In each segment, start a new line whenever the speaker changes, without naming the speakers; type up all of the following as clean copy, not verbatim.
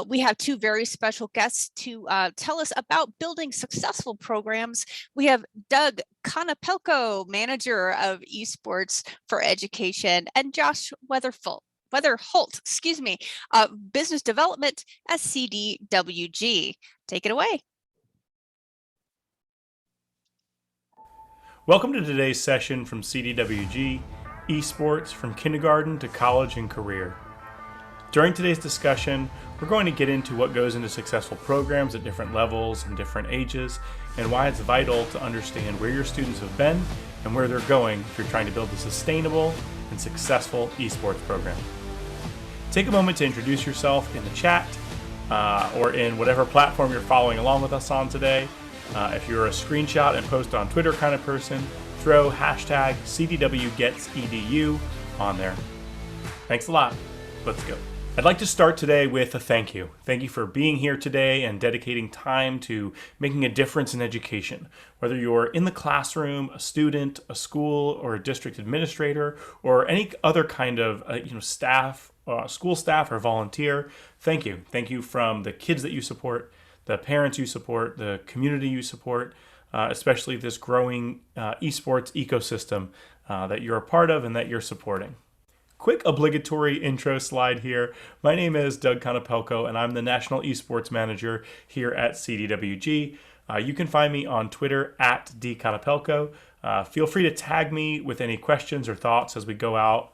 We have two very special guests to tell us about building successful programs. We have Doug Konopelko, Manager of Esports for Education, and Josh Whetherholt, Business Development at CDWG. Take it away.
Welcome to today's session from CDWG, Esports from Kindergarten to College and Career. During today's discussion, we're going to get into what goes into successful programs at different levels and different ages, and why it's vital to understand where your students have been and where they're going if you're trying to build a sustainable and successful esports program. Take a moment to introduce yourself in the chat or in whatever platform you're following along with us on today. If you're a screenshot and post on Twitter kind of person, throw hashtag CDWGetsEDU on there. Thanks a lot. Let's go. I'd like to start today with a thank you. Thank you for being here today and dedicating time to making a difference in education. Whether you're in the classroom, a student, a school, or a district administrator, or any other kind of staff, school staff or volunteer, thank you. Thank you from the kids that you support, the parents you support, the community you support, especially this growing esports ecosystem that you're a part of and that you're supporting. Quick obligatory intro slide here. My name is Doug Konopelko, and I'm the National Esports Manager here at CDWG. You can find me on Twitter at dkonopelko. Feel free to tag me with any questions or thoughts as we go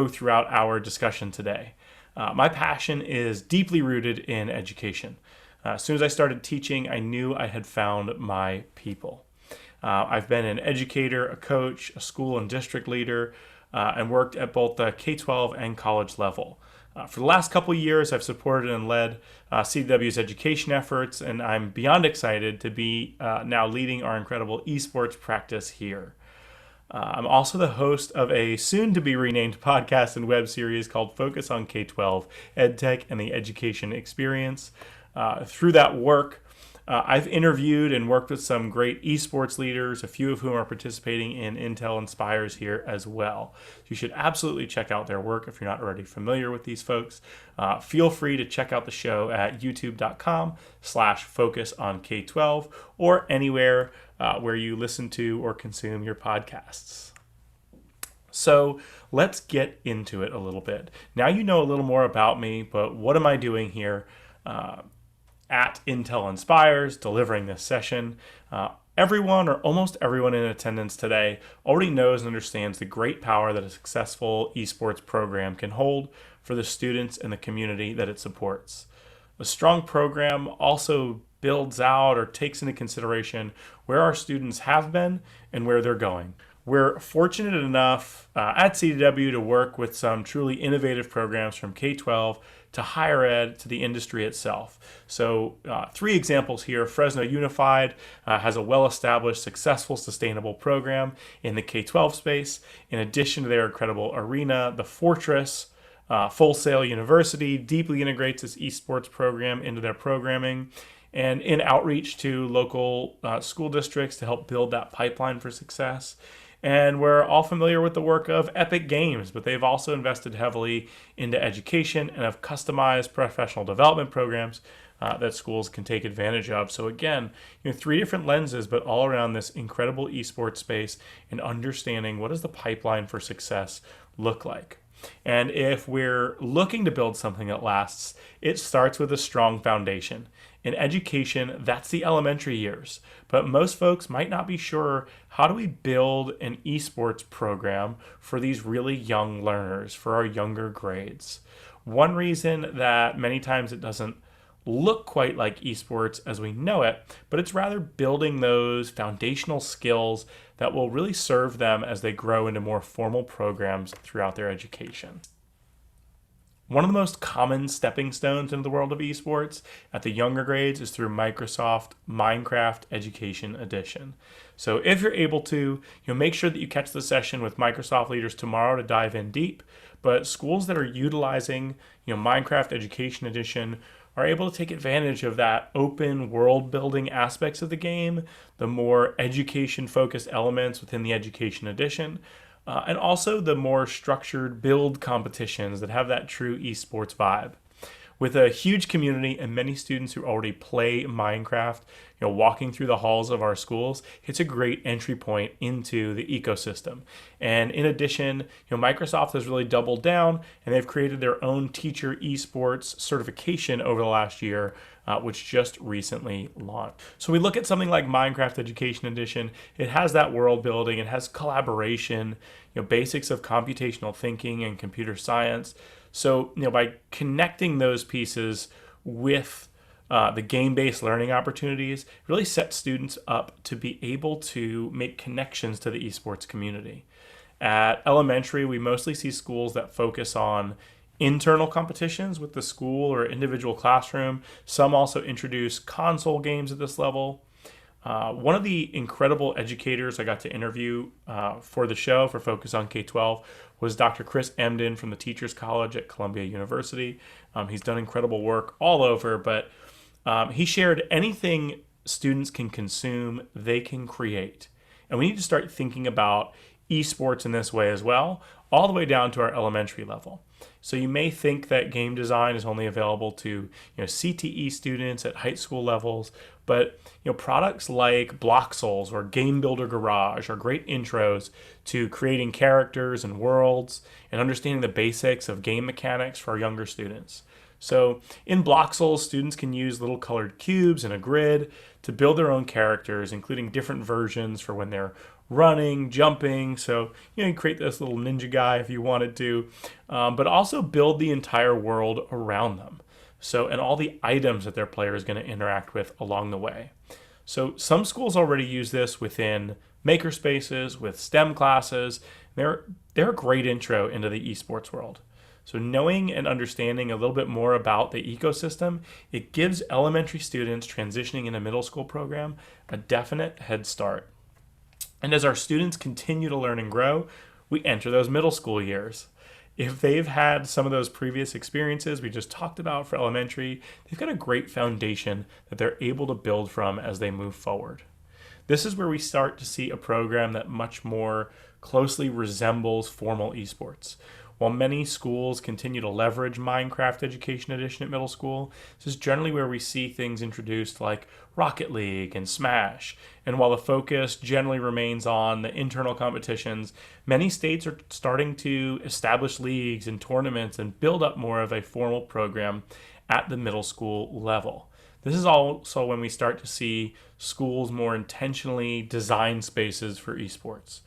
throughout our discussion today. My passion is deeply rooted in education. As soon as I started teaching, I knew I had found my people. I've been an educator, a coach, a school and district leader, and worked at both the K-12 and college level. For the last couple of years, I've supported and led CDW's education efforts, and I'm beyond excited to be now leading our incredible esports practice here. I'm also the host of a soon-to-be-renamed podcast and web series called Focus on K-12, EdTech and the Education Experience. Through that work, I've interviewed and worked with some great esports leaders, a few of whom are participating in Intel Inspires here as well. You should absolutely check out their work if you're not already familiar with these folks. Feel free to check out the show at youtube.com/focusonkk12 or anywhere where you listen to or consume your podcasts. So let's get into it a little bit. Now you know a little more about me, but what am I doing here at Intel Inspires, delivering this session? Everyone or almost everyone in attendance today already knows and understands the great power that a successful esports program can hold for the students and the community that it supports. A strong program also builds out or takes into consideration where our students have been and where they're going. We're fortunate enough at CDW to work with some truly innovative programs from K-12 to higher ed to the industry itself. So 3 examples here. Fresno Unified has a well-established, successful, sustainable program in the K-12 space. In addition to their incredible arena, the Fortress Full Sail University deeply integrates this esports program into their programming and in outreach to local school districts to help build that pipeline for success. And we're all familiar with the work of Epic Games, but they've also invested heavily into education and have customized professional development programs that schools can take advantage of. So again, 3 different lenses, but all around this incredible esports space and understanding what does the pipeline for success look like. And if we're looking to build something that lasts, it starts with a strong foundation. In education, that's the elementary years. But most folks might not be sure, how do we build an esports program for these really young learners, for our younger grades? One reason that many times it doesn't look quite like esports as we know it, but it's rather building those foundational skills that will really serve them as they grow into more formal programs throughout their education. One of the most common stepping stones into the world of esports at the younger grades is through Microsoft Minecraft Education Edition. So if you're able to, make sure that you catch the session with Microsoft leaders tomorrow to dive in deep. But schools that are utilizing Minecraft Education Edition are able to take advantage of that open world building aspects of the game, the more education focused elements within the Education Edition, and also the more structured build competitions that have that true esports vibe. With a huge community and many students who already play Minecraft, walking through the halls of our schools, it's a great entry point into the ecosystem. And in addition, Microsoft has really doubled down and they've created their own teacher esports certification over the last year, which just recently launched. So we look at something like Minecraft Education Edition. It has that world building, it has collaboration, basics of computational thinking and computer science. So, by connecting those pieces with the game-based learning opportunities, really set students up to be able to make connections to the esports community. At elementary, we mostly see schools that focus on internal competitions with the school or individual classroom. Some also introduce console games at this level. One of the incredible educators I got to interview for the show for Focus on K-12 was Dr. Chris Emdin from the Teachers College at Columbia University. He's done incredible work all over, but he shared anything students can consume, they can create. And we need to start thinking about esports in this way as well, all the way down to our elementary level. So you may think that game design is only available to CTE students at high school levels, but products like Block Souls or Game Builder Garage are great intros to creating characters and worlds and understanding the basics of game mechanics for our younger students. So in Block Souls, students can use little colored cubes and a grid to build their own characters, including different versions for when they're running, jumping. So you create this little ninja guy if you wanted to, but also build the entire world around them. So, and all the items that their player is going to interact with along the way. So some schools already use this within makerspaces, with STEM classes. They're a great intro into the esports world. So knowing and understanding a little bit more about the ecosystem, it gives elementary students transitioning in a middle school program a definite head start. And as our students continue to learn and grow, we enter those middle school years. If they've had some of those previous experiences we just talked about for elementary, they've got a great foundation that they're able to build from as they move forward. This is where we start to see a program that much more closely resembles formal esports. While many schools continue to leverage Minecraft Education Edition at middle school, this is generally where we see things introduced like Rocket League and Smash. And while the focus generally remains on the internal competitions, many states are starting to establish leagues and tournaments and build up more of a formal program at the middle school level. This is also when we start to see schools more intentionally design spaces for esports.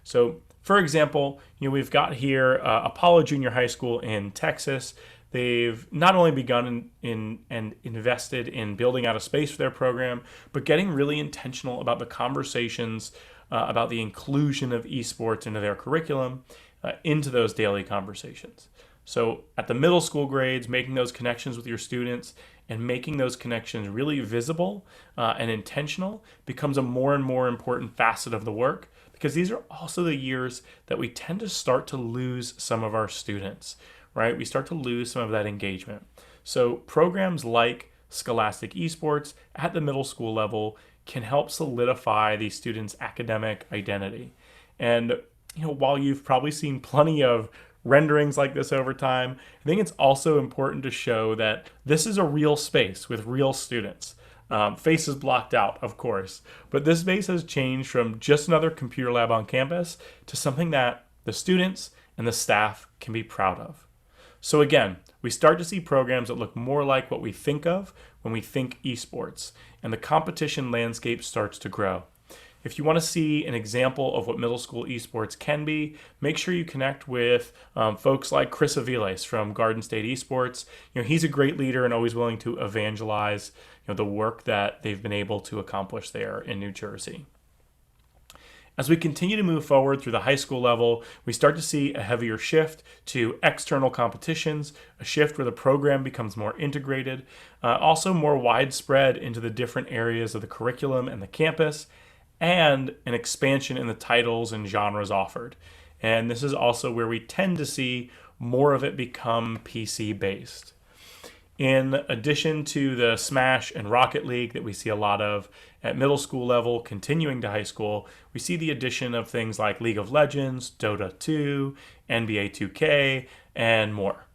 So, for example, we've got here Apollo Junior High School in Texas. They've not only begun and invested in building out a space for their program, but getting really intentional about the conversations about the inclusion of esports into their curriculum, into those daily conversations. So at the middle school grades, making those connections with your students and making those connections really visible and intentional becomes a more and more important facet of the work, because these are also the years that we tend to start to lose some of our students, right? We start to lose some of that engagement. So programs like Scholastic Esports at the middle school level can help solidify these students' academic identity. And while you've probably seen plenty of renderings like this over time, I think it's also important to show that this is a real space with real students. Faces blocked out, of course, but this space has changed from just another computer lab on campus to something that the students and the staff can be proud of. So again, we start to see programs that look more like what we think of when we think esports, and the competition landscape starts to grow. If you want to see an example of what middle school esports can be, make sure you connect with folks like Chris Emdin from Garden State Esports. He's a great leader and always willing to evangelize the work that they've been able to accomplish there in New Jersey. As we continue to move forward through the high school level, we start to see a heavier shift to external competitions, a shift where the program becomes more integrated, also more widespread into the different areas of the curriculum and the campus, and an expansion in the titles and genres offered. And this is also where we tend to see more of it become PC-based. In addition to the Smash and Rocket League that we see a lot of at middle school level, continuing to high school, we see the addition of things like League of Legends, Dota 2, NBA 2K, and more.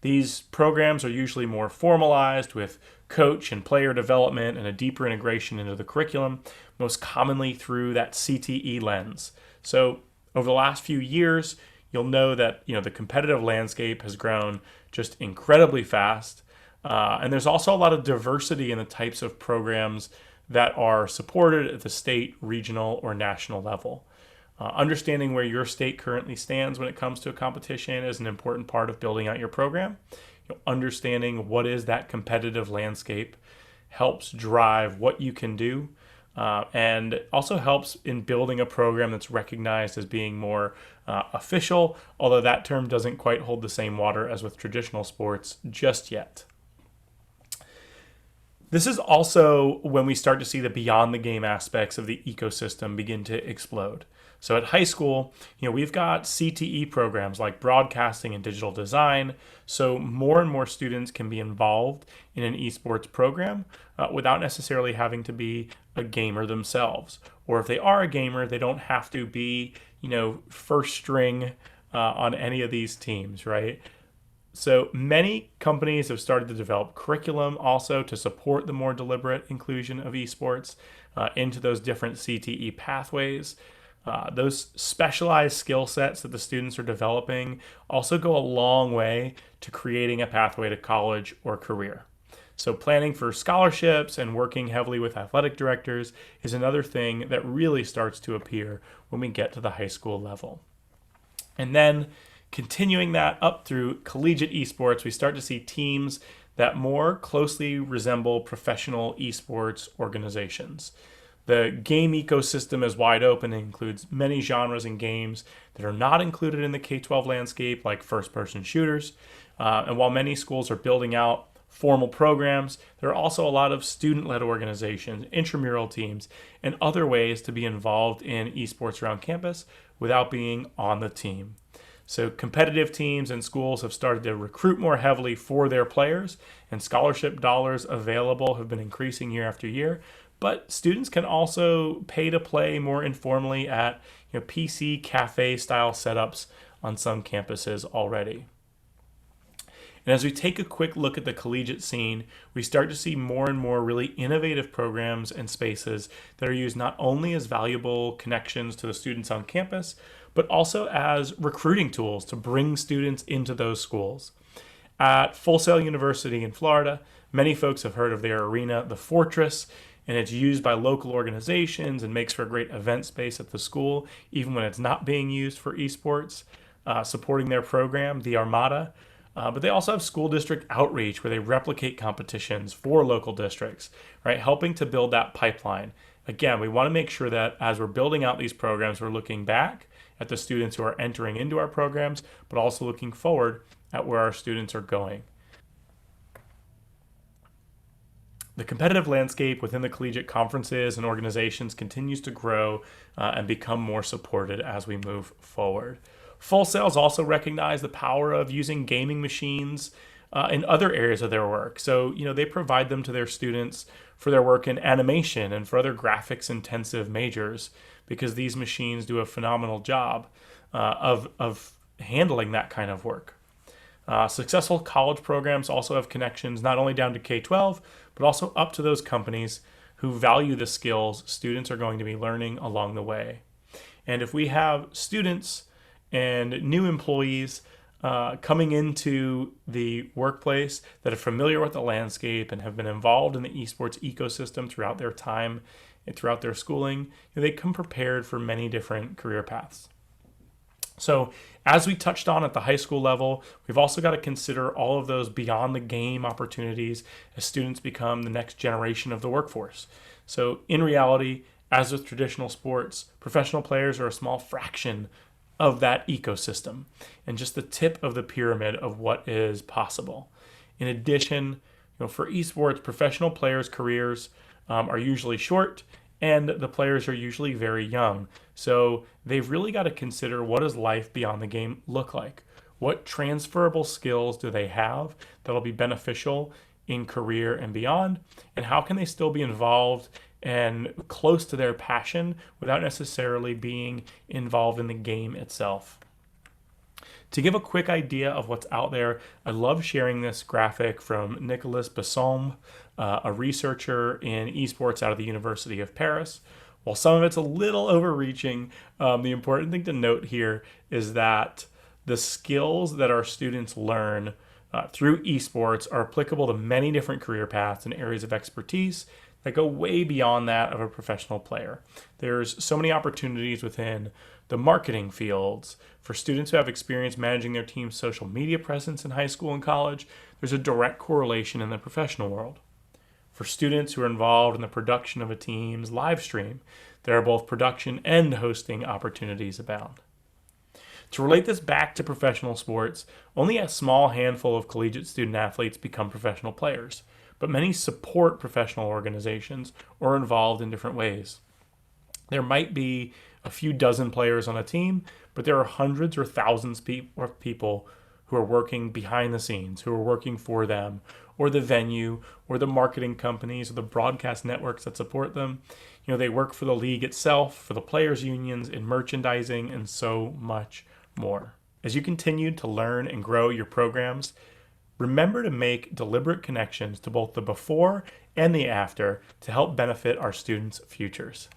These programs are usually more formalized with coach and player development and a deeper integration into the curriculum, most commonly through that CTE lens. So over the last few years, you'll know that the competitive landscape has grown just incredibly fast. And there's also a lot of diversity in the types of programs that are supported at the state, regional, or national level. Understanding where your state currently stands when it comes to a competition is an important part of building out your program. Understanding what is that competitive landscape helps drive what you can do, and also helps in building a program that's recognized as being more official, although that term doesn't quite hold the same water as with traditional sports just yet. This is also when we start to see the beyond the game aspects of the ecosystem begin to explode. So at high school, we've got CTE programs like broadcasting and digital design. So more and more students can be involved in an esports program without necessarily having to be a gamer themselves. Or if they are a gamer, they don't have to be, first string on any of these teams, right? So many companies have started to develop curriculum also to support the more deliberate inclusion of esports into those different CTE pathways. Those specialized skill sets that the students are developing also go a long way to creating a pathway to college or career. So planning for scholarships and working heavily with athletic directors is another thing that really starts to appear when we get to the high school level. And then continuing that up through collegiate esports, we start to see teams that more closely resemble professional esports organizations. The game ecosystem is wide open and includes many genres and games that are not included in the K-12 landscape, like first-person shooters. And while many schools are building out formal programs, there are also a lot of student-led organizations, intramural teams, and other ways to be involved in esports around campus without being on the team. So competitive teams and schools have started to recruit more heavily for their players, and scholarship dollars available have been increasing year after year. But students can also pay to play more informally at PC cafe style setups on some campuses already. And as we take a quick look at the collegiate scene, we start to see more and more really innovative programs and spaces that are used not only as valuable connections to the students on campus, but also as recruiting tools to bring students into those schools. At Full Sail University in Florida, many folks have heard of their arena, the Fortress, and it's used by local organizations and makes for a great event space at the school, even when it's not being used for esports, supporting their program, the Armada. But they also have school district outreach where they replicate competitions for local districts, right? Helping to build that pipeline. Again, we want to make sure that as we're building out these programs, we're looking back at the students who are entering into our programs, but also looking forward at where our students are going. The competitive landscape within the collegiate conferences and organizations continues to grow and become more supported as we move forward. Full Sail's also recognize the power of using gaming machines in other areas of their work. So, they provide them to their students for their work in animation and for other graphics intensive majors, because these machines do a phenomenal job of handling that kind of work. Successful college programs also have connections not only down to K-12, but also up to those companies who value the skills students are going to be learning along the way. And if we have students and new employees coming into the workplace that are familiar with the landscape and have been involved in the esports ecosystem throughout their time and throughout their schooling, they come prepared for many different career paths. So as we touched on at the high school level, we've also got to consider all of those beyond the game opportunities as students become the next generation of the workforce. So in reality, as with traditional sports, professional players are a small fraction of that ecosystem and just the tip of the pyramid of what is possible. In addition, for esports, professional players' careers are usually short, and the players are usually very young. So they've really got to consider, what does life beyond the game look like? What transferable skills do they have that'll be beneficial in career and beyond? And how can they still be involved and close to their passion without necessarily being involved in the game itself? To give a quick idea of what's out there, I love sharing this graphic from Nicolas Besson, a researcher in esports out of the University of Paris. While some of it's a little overreaching, the important thing to note here is that the skills that our students learn through esports are applicable to many different career paths and areas of expertise that go way beyond that of a professional player. There's so many opportunities within the marketing fields for students who have experience managing their team's social media presence in high school and college. There's a direct correlation in the professional world. For students who are involved in the production of a team's live stream, there are both production and hosting opportunities abound. To relate this back to professional sports, only a small handful of collegiate student athletes become professional players, but many support professional organizations or are involved in different ways. There might be a few dozen players on a team, but there are hundreds or thousands of people who are working behind the scenes, who are working for them, or the venue, or the marketing companies, or the broadcast networks that support them. They work for the league itself, for the players' unions, in merchandising, and so much more. As you continue to learn and grow your programs, remember to make deliberate connections to both the before and the after to help benefit our students' futures.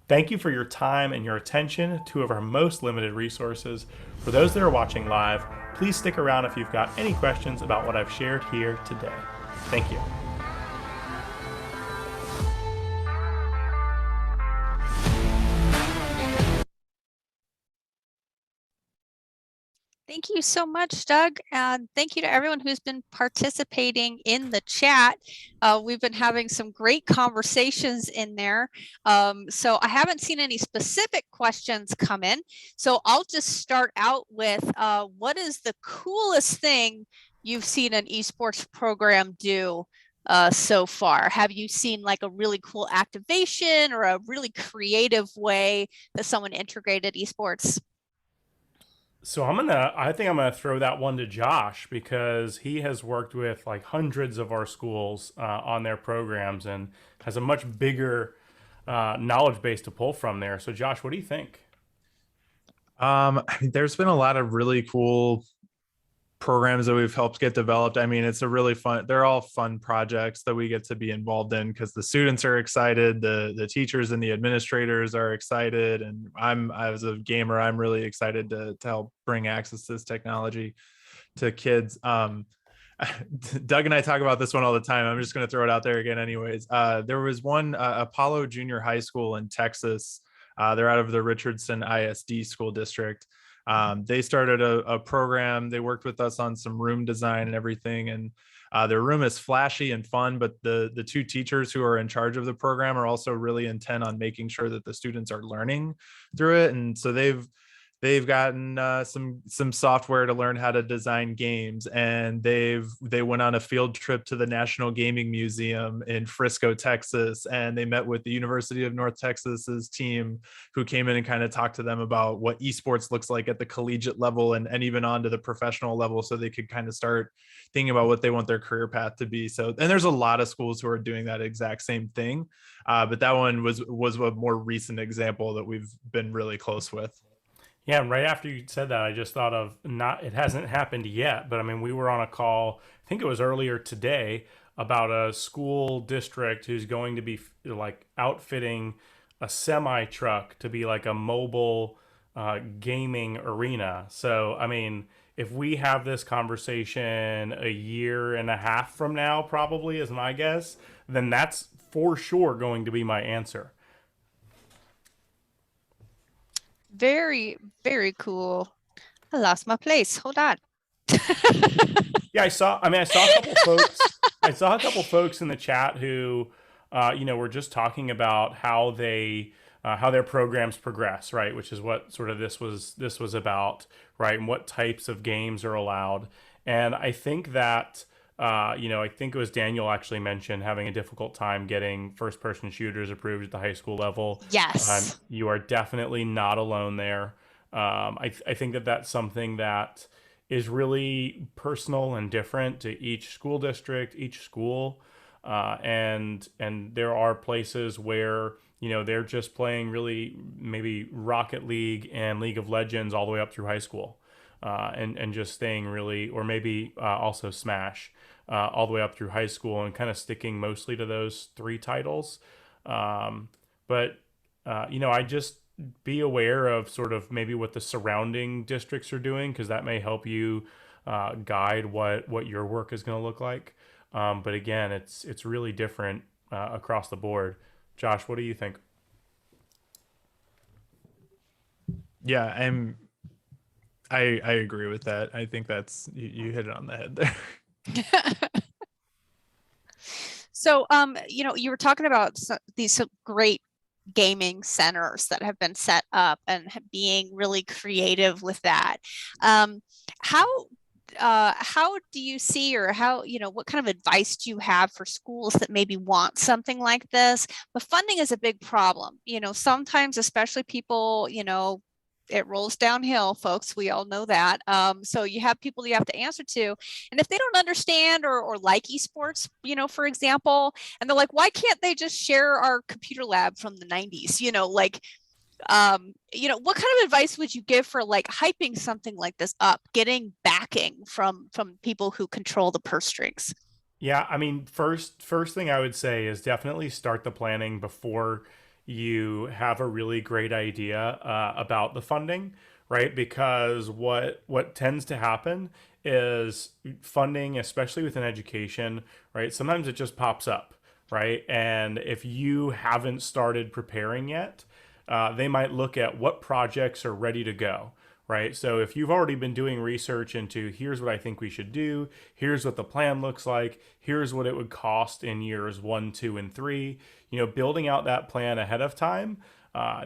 Thank you for your time and your attention, two of our most limited resources. For those that are watching live, please stick around if you've got any questions about what I've shared here today. Thank you.
Thank you so much, Doug. And thank you to everyone who's been participating in the chat. We've been having some great conversations in there. So I haven't seen any specific questions come in. So I'll just start out with what is the coolest thing you've seen an esports program do so far? Have you seen like a really cool activation or a really creative way that someone integrated esports?
So I think I'm gonna throw that one to Josh because he has worked with like hundreds of our schools on their programs and has a much bigger knowledge base to pull from there. So Josh, what do you think?
There's been a lot of really cool programs that we've helped get developed. I mean, it's a really fun, they're all fun projects that we get to be involved in because the students are excited, the teachers and the administrators are excited. And as a gamer, I'm really excited to help bring access to this technology to kids. Doug and I talk about this one all the time. I'm just going to throw it out there again anyways. There was one Apollo Junior High School in Texas. They're out of the Richardson ISD school district. They started a program. They worked with us on some room design and everything. And their room is flashy and fun, but the two teachers who are in charge of the program are also really intent on making sure that the students are learning through it. And so they've gotten some software to learn how to design games, and they went on a field trip to the National Gaming Museum in Frisco, Texas, and they met with the University of North Texas's team, who came in and kind of talked to them about what esports looks like at the collegiate level and even on to the professional level, so they could kind of start thinking about what they want their career path to be. So, and there's a lot of schools who are doing that exact same thing, but that one was a more recent example that we've been really close with.
Yeah, and right after you said that, I just thought of it hasn't happened yet, but I mean, we were on a call, I think it was earlier today, about a school district who's going to be like outfitting a semi truck to be like a mobile gaming arena. So, I mean, if we have this conversation a year and a half from now, probably is my guess, then that's for sure going to be my answer.
Very, very cool. I lost my place. Hold on.
Yeah, I saw a couple folks. I saw a couple folks in the chat who, were just talking about how how their programs progress, right? Which is what sort of this was about, right? And what types of games are allowed. And I think that, I think it was Daniel actually mentioned having a difficult time getting first-person shooters approved at the high school level.
Yes.
You are definitely not alone there. I think that that's something that is really personal and different to each school district, each school, and there are places where they're just playing really maybe Rocket League and League of Legends all the way up through high school. and just staying really, or maybe also Smash all the way up through high school, and kind of sticking mostly to those 3 titles. But I just be aware of sort of maybe what the surrounding districts are doing, because that may help you guide what your work is going to look like. But again, it's really different across the board. Josh, what do you think?
Yeah, I agree with that. I think that's you hit it on the head there.
So, you were talking about these great gaming centers that have been set up and being really creative with that. How do you see, or what kind of advice do you have for schools that maybe want something like this? But funding is a big problem. Sometimes, especially people, it rolls downhill, folks. We all know that. So you have people you have to answer to. And if they don't understand or like esports, for example, and they're like, why can't they just share our computer lab from the 90s? What kind of advice would you give for hyping something like this up, getting backing from people who control the purse strings?
Yeah, I mean, first thing I would say is definitely start the planning before you have a really great idea about the funding, right? Because what tends to happen is funding, especially within education, right? Sometimes it just pops up, right? And if you haven't started preparing yet, they might look at what projects are ready to go, right? So if you've already been doing research into here's what I think we should do, here's what the plan looks like, here's what it would cost in years 1, 2, and 3, building out that plan ahead of time,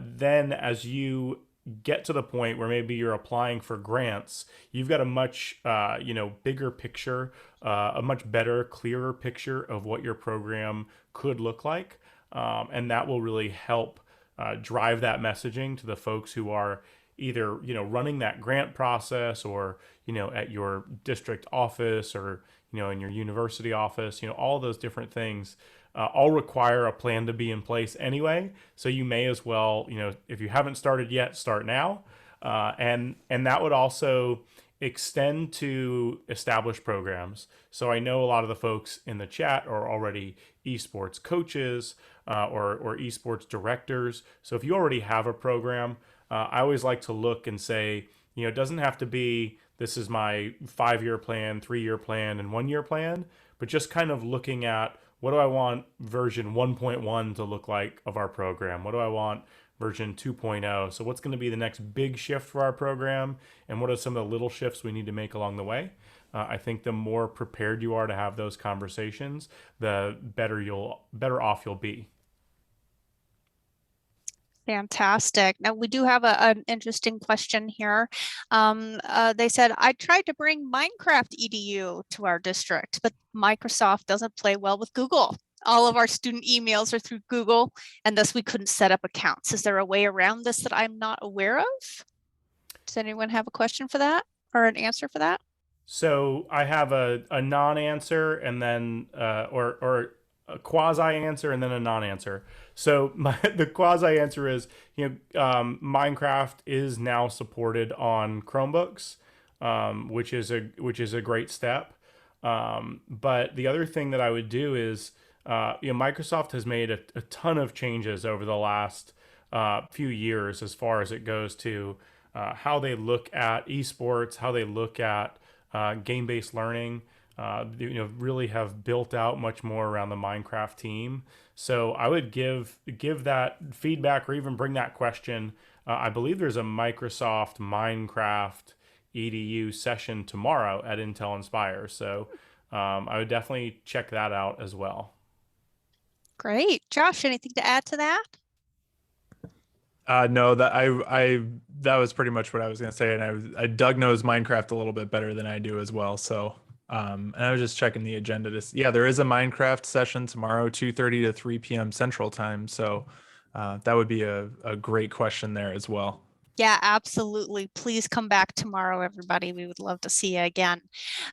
then as you get to the point where maybe you're applying for grants, you've got a much bigger picture, a much better, clearer picture of what your program could look like, and that will really help drive that messaging to the folks who are either running that grant process, or at your district office, or in your university office. All those different things all require a plan to be in place anyway, so you may as well, if you haven't started yet, start now. And that would also extend to established programs. So I know a lot of the folks in the chat are already esports coaches, or esports directors. So if you already have a program, I always like to look and say, it doesn't have to be, this is my 5-year plan, 3-year plan, and 1-year plan, but just kind of looking at, what do I want version 1.1 to look like of our program? What do I want version 2.0? So what's going to be the next big shift for our program? And what are some of the little shifts we need to make along the way? I think the more prepared you are to have those conversations, the better off you'll be.
Fantastic. Now we do have an interesting question here. They said, I tried to bring Minecraft EDU to our district, but Microsoft doesn't play well with Google. All of our student emails are through Google, and thus we couldn't set up accounts. Is there a way around this that I'm not aware of? Does anyone have a question for that, or an answer for that?
So I have a non-answer, and then or a quasi-answer, and then a non-answer. So the quasi-answer is, Minecraft is now supported on Chromebooks, which is a great step. But the other thing that I would do is, Microsoft has made a ton of changes over the last few years as far as it goes to how they look at esports, how they look at game-based learning. Really have built out much more around the Minecraft team. So I would give that feedback, or even bring that question. I believe there's a Microsoft Minecraft EDU session tomorrow at Intel Inspire. So I would definitely check that out as well.
Great. Josh, anything to add to that?
No, that was pretty much what I was going to say. And Doug knows Minecraft a little bit better than I do as well. So, and I was just checking the agenda there is a Minecraft session tomorrow, 2:30 to 3 p.m. Central Time. So that would be a great question there as well.
Yeah, absolutely. Please come back tomorrow, everybody. We would love to see you again.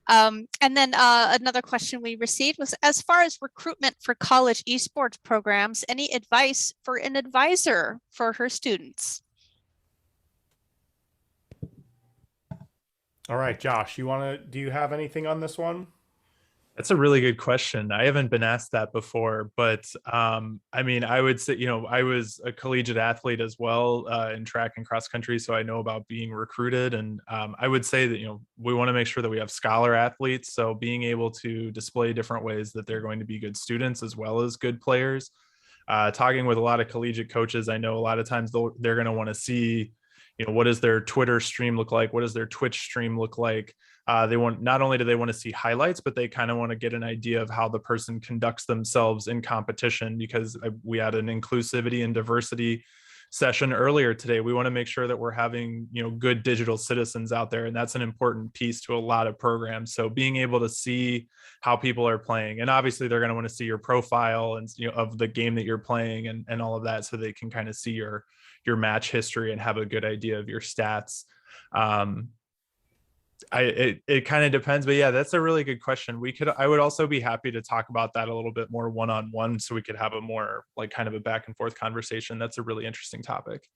And then another question we received was, as far as recruitment for college esports programs, any advice for an advisor for her students?
All right, Josh, do you have anything on this one?
That's a really good question. I haven't been asked that before, but I mean, I would say, I was a collegiate athlete as well in track and cross country, so I know about being recruited. And I would say that, we want to make sure that we have scholar athletes. So being able to display different ways that they're going to be good students as well as good players. Talking with a lot of collegiate coaches, I know a lot of times they're going to want to see, what does their Twitter stream look like? What does their Twitch stream look like? They want, not only do they want to see highlights, but they kind of want to get an idea of how the person conducts themselves in competition, because we had an inclusivity and diversity session earlier today. We want to make sure that we're having, good digital citizens out there. And that's an important piece to a lot of programs. So being able to see how people are playing, and obviously they're going to want to see your profile and, of the game that you're playing and all of that, so they can kind of see your match history and have a good idea of your stats. It kind of depends, but yeah, that's a really good question. I would also be happy to talk about that a little bit more one-on-one, so we could have a more like kind of a back and forth conversation. That's a really interesting topic.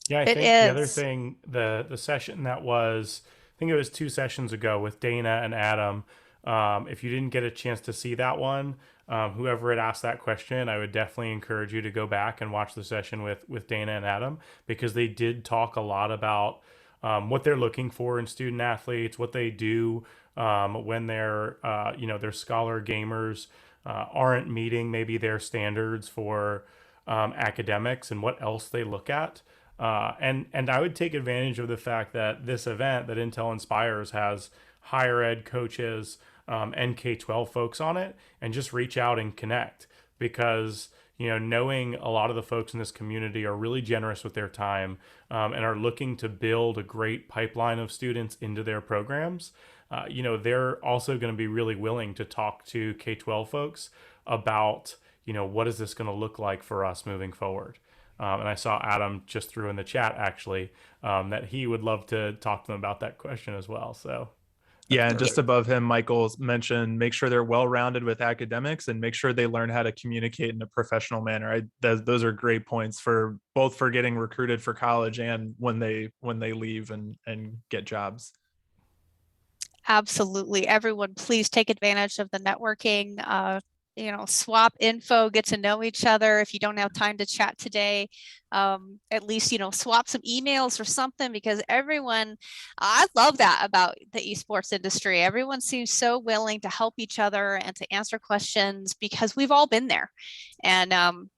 Yeah, I
It
think the other
is.
thing, the session that was, I think it was 2 sessions ago with Dana and Adam. If you didn't get a chance to see that one, whoever had asked that question, I would definitely encourage you to go back and watch the session with Dana and Adam, because they did talk a lot about what they're looking for in student athletes, what they do when they're, their scholar gamers aren't meeting maybe their standards for academics, and what else they look at. And I would take advantage of the fact that this event that Intel Inspires has higher ed coaches and K-12 folks on it, and just reach out and connect, because knowing a lot of the folks in this community are really generous with their time and are looking to build a great pipeline of students into their programs. They're also going to be really willing to talk to K-12 folks about, what is this going to look like for us moving forward. And I saw Adam just threw in the chat, actually, that he would love to talk to them about that question as well. So
Yeah, and
perfect.
just above him, Michael's mentioned make sure they're well-rounded with academics and make sure they learn how to communicate in a professional manner. Those are great points for both for getting recruited for college and when they leave and get jobs.
Absolutely. Everyone, please take advantage of the networking. Swap info, get to know each other. If you don't have time to chat today, at least, swap some emails or something, because I love that about the esports industry. Everyone seems so willing to help each other and to answer questions, because we've all been there. And,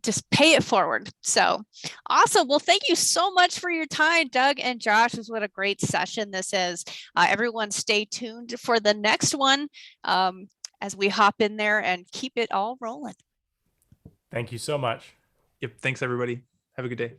just pay it forward. So awesome. Well, thank you so much for your time, Doug and Josh. What a great session this is. Everyone stay tuned for the next one as we hop in there and keep it all rolling.
Thank you so much.
Yep. Thanks, everybody. Have a good day.